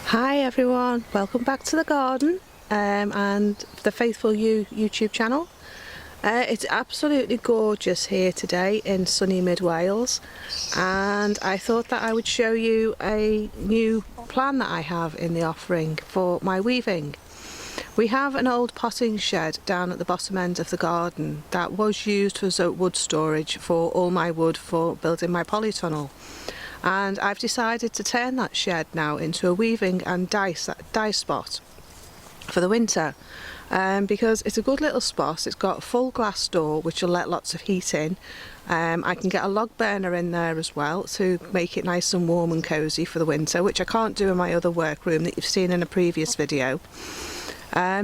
Hi everyone, welcome back to the garden and the faithful YouTube channel. It's absolutely gorgeous here today in sunny mid Wales, and I thought that I would show you a new plan that I have in the offering for my weaving. We have an old potting shed down at the bottom end of the garden that was used for wood storage for all my wood for building my polytunnel. And I've decided to turn that shed now into a weaving and dye spot for the winter, because it's a good little spot. It's got a full glass door which will let lots of heat in. I can get a log burner in there as well to make it nice and warm and cosy for the winter, which I can't do in my other workroom that you've seen in a previous video.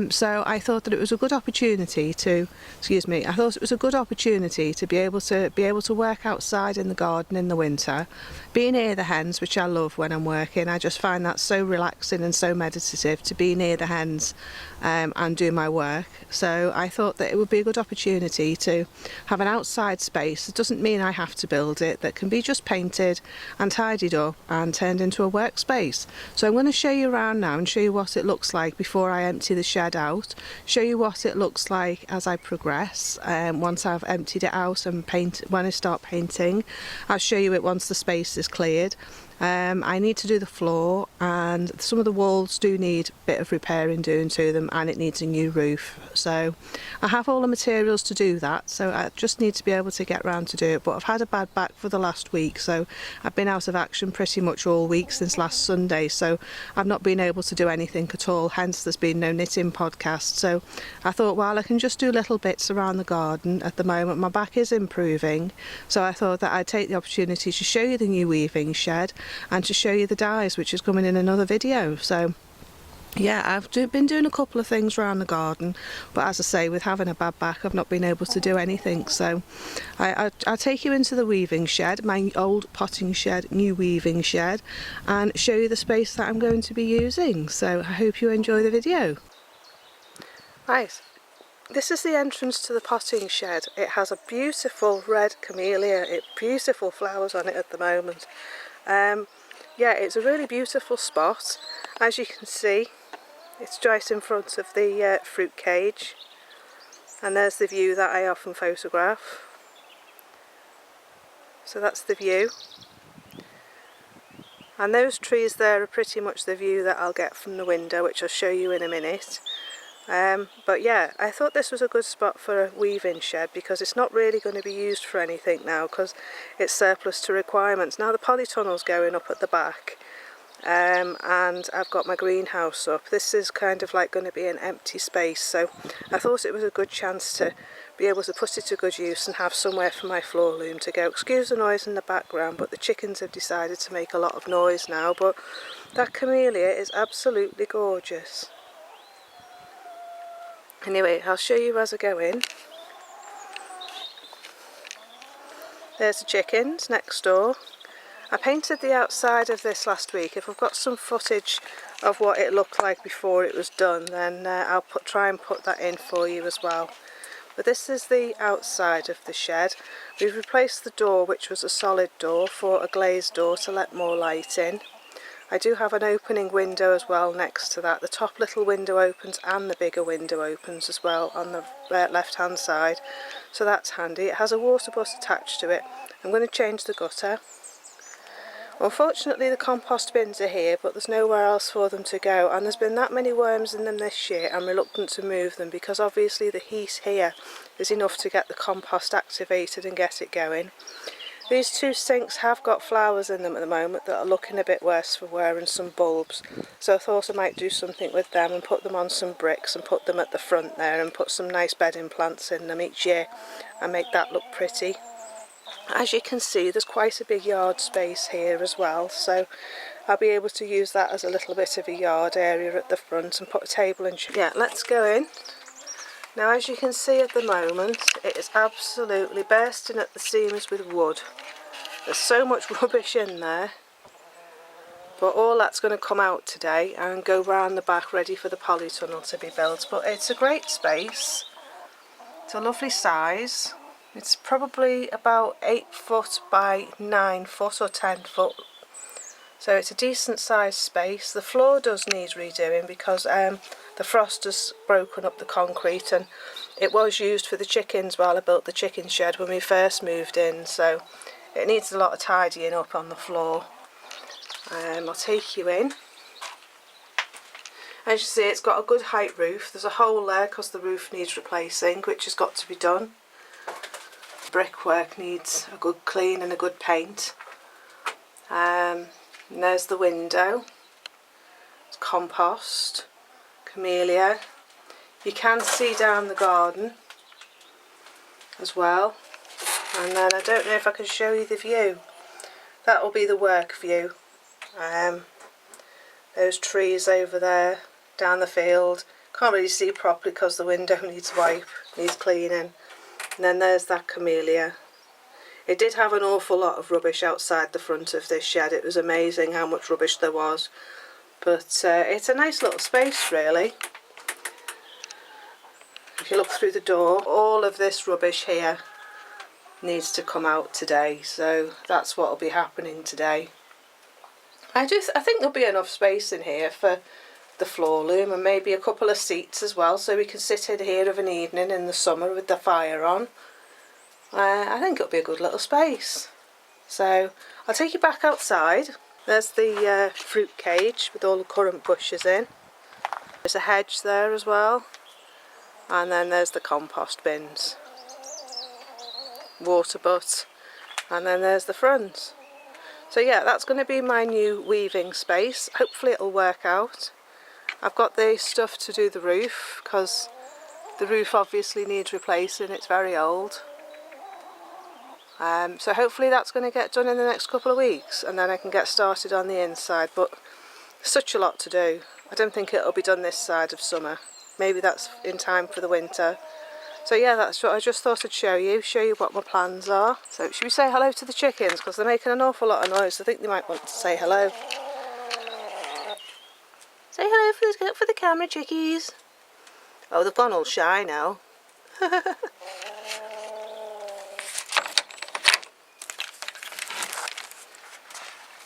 So I thought that it was a good opportunity to, I thought it was a good opportunity to be able to work outside in the garden in the winter, be near the hens, which I love when I'm working. I just find that so relaxing and so meditative to be near the hens and do my work. So I thought that it would be a good opportunity to have an outside space. It doesn't mean I have to build it, that can be just painted and tidied up and turned into a workspace. So I'm going to show you around now and show you what it looks like before I empty the shed out, show you what it looks like as I progress. Once I've emptied it out and when I start painting, I'll show you it once the space is cleared. I need to do the floor, and some of the walls do need a bit of repairing doing to them, and it needs a new roof. So I have all the materials to do that, so I just need to be able to get around to do it. But I've had a bad back for the last week, so I've been out of action pretty much all week since last Sunday, so I've not been able to do anything at all, hence there's been no knitting podcast. So I thought, well, I can just do little bits around the garden. At the moment my back is improving, so I thought that I'd take the opportunity to show you the new weaving shed and to show you the dyes, which is coming in another video. So yeah, I've been doing a couple of things around the garden, but as I say, with having a bad back I've not been able to do anything. So I'll take you into the weaving shed, my old potting shed, new weaving shed, and show you the space that I'm going to be using. So I hope you enjoy the video. Right, this is the entrance to the potting shed. It has a beautiful red camellia, beautiful flowers on it at the moment. Yeah, it's a really beautiful spot. As you can see, it's right in front of the fruit cage, and there's the view that I often photograph. So that's the view, and those trees there are pretty much the view that I'll get from the window, which I'll show you in a minute. But yeah, I thought this was a good spot for a weaving shed because it's not really going to be used for anything now because it's surplus to requirements. Now the polytunnel's going up at the back, and I've got my greenhouse up. This is kind of like going to be an empty space, so I thought it was a good chance to be able to put it to good use and have somewhere for my floor loom to go. Excuse the noise in the background, but the chickens have decided to make a lot of noise now. But that camellia is absolutely gorgeous. Anyway, I'll show you as I go in. There's the chickens next door. I painted the outside of this last week. If I've got some footage of what it looked like before it was done, then I'll try and put that in for you as well. But this is the outside of the shed. We've replaced the door, which was a solid door, for a glazed door to let more light in. I do have an opening window as well next to that. The top little window opens and the bigger window opens as well on the left hand side, so that's handy. It has a water butt attached to it. I'm going to change the gutter. Unfortunately the compost bins are here, but there's nowhere else for them to go, and there's been that many worms in them this year I'm reluctant to move them because obviously the heat here is enough to get the compost activated and get it going. These two sinks have got flowers in them at the moment that are looking a bit worse for wear, and some bulbs, so I thought I might do something with them and put them on some bricks and put them at the front there and put some nice bedding plants in them each year and make that look pretty. As you can see, there's quite a big yard space here as well, so I'll be able to use that as a little bit of a yard area at the front and put a table and yeah, let's go in Now, as you can see at the moment, it is absolutely bursting at the seams with wood. There's so much rubbish in there, but all that's going to come out today and go round the back ready for the polytunnel to be built. But it's a great space. It's a lovely size. It's probably about 8 foot by 9 foot or 10 foot. So it's a decent sized space. The floor does need redoing because the frost has broken up the concrete, and it was used for the chickens while I built the chicken shed when we first moved in, so it needs a lot of tidying up on the floor. I'll take you in. As you see, it's got a good height roof. There's a hole there because the roof needs replacing, which has got to be done. Brickwork needs a good clean and a good paint. And there's the window. It's compost, camellia. You can see down the garden as well. And then I don't know if I can show you the view. That will be the work view. Those trees over there down the field. Can't really see properly because the window needs cleaning. And then there's that camellia. It did have an awful lot of rubbish outside the front of this shed. It was amazing how much rubbish there was. But it's a nice little space, really. If you look through the door, all of this rubbish here needs to come out today. So that's what will be happening today. I think there'll be enough space in here for the floor loom and maybe a couple of seats as well, so we can sit in here of an evening in the summer with the fire on. I think it'll be a good little space. So I'll take you back outside. There's the fruit cage with all the currant bushes in. There's a hedge there as well. And then there's the compost bins. Water butt. And then there's the front. So yeah, that's going to be my new weaving space. Hopefully it'll work out. I've got the stuff to do the roof because the roof obviously needs replacing. It's very old. So hopefully that's going to get done in the next couple of weeks, and then I can get started on the inside. But such a lot to do. I don't think it'll be done this side of summer. Maybe that's in time for the winter. So yeah, that's what I just thought I'd show you what my plans are. So should we say hello to the chickens, because they're making an awful lot of noise. I think they might want to say hello. Say hello for the camera, chickies. Oh, they've gone all shy now.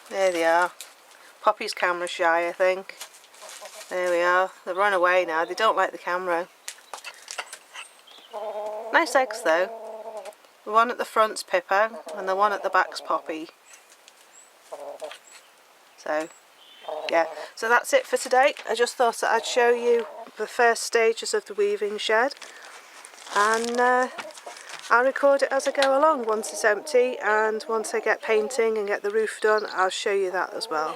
There they are. Poppy's camera shy, I think. There we are. They've run away now. They don't like the camera. Nice eggs though. The one at the front's Pippa and the one at the back's Poppy. So yeah, so that's it for today. I just thought that I'd show you the first stages of the weaving shed, and I'll record it as I go along once it's empty, and once I get painting and get the roof done, I'll show you that as well.